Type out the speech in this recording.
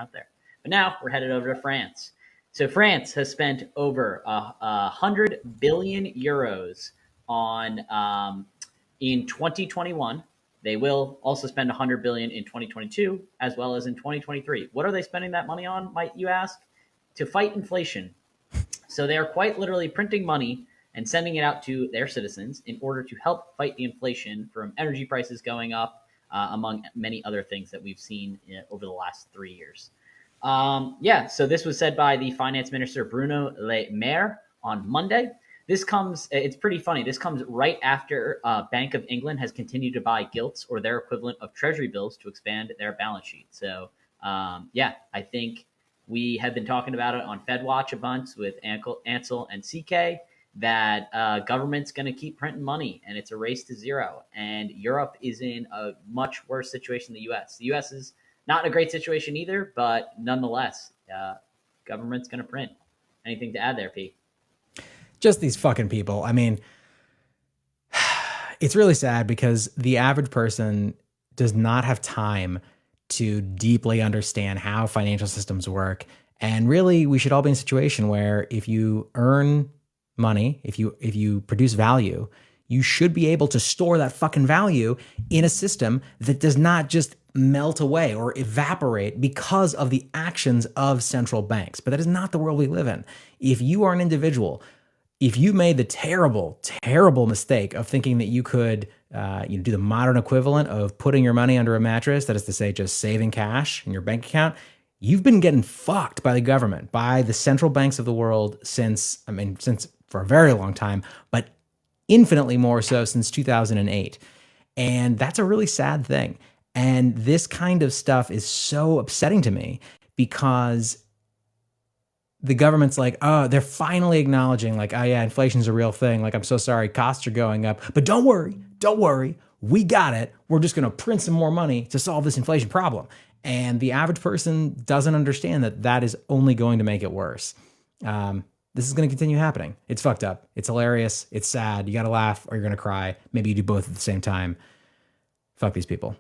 out there. But now we're headed over to France. So France has spent over 100 billion euros on in 2021. They will also spend 100 billion in 2022 as well as in 2023. What are they spending that money on, might you ask? To fight inflation. So they are quite literally printing money and sending it out to their citizens in order to help fight the inflation from energy prices going up, among many other things that we've seen over the last 3 years. So this was said by the finance minister Bruno Le Maire on Monday. It's pretty funny. This comes right after Bank of England has continued to buy gilts or their equivalent of treasury bills to expand their balance sheet. So, I think we have been talking about it on FedWatch a bunch with Ansel and CK that government's going to keep printing money and it's a race to zero. And Europe is in a much worse situation than the U.S. The U.S. is not in a great situation either, but nonetheless, government's going to print. Anything to add there, Pete? Just these fucking people. I mean, it's really sad because the average person does not have time to deeply understand how financial systems work. And really, we should all be in a situation where if you earn money, if you produce value, you should be able to store that fucking value in a system that does not just melt away or evaporate because of the actions of central banks. But that is not the world we live in. If you are an individual, if you made the terrible, terrible mistake of thinking that you could do the modern equivalent of putting your money under a mattress, that is to say, just saving cash in your bank account, you've been getting fucked by the government, by the central banks of the world since for a very long time, but infinitely more so since 2008. And that's a really sad thing. And this kind of stuff is so upsetting to me because the government's like, oh, they're finally acknowledging like, oh yeah, inflation's a real thing. Like, I'm so sorry, costs are going up, but don't worry, we got it. We're just going to print some more money to solve this inflation problem. And the average person doesn't understand that that is only going to make it worse. This is going to continue happening. It's fucked up. It's hilarious. It's sad. You got to laugh or you're going to cry. Maybe you do both at the same time. Fuck these people.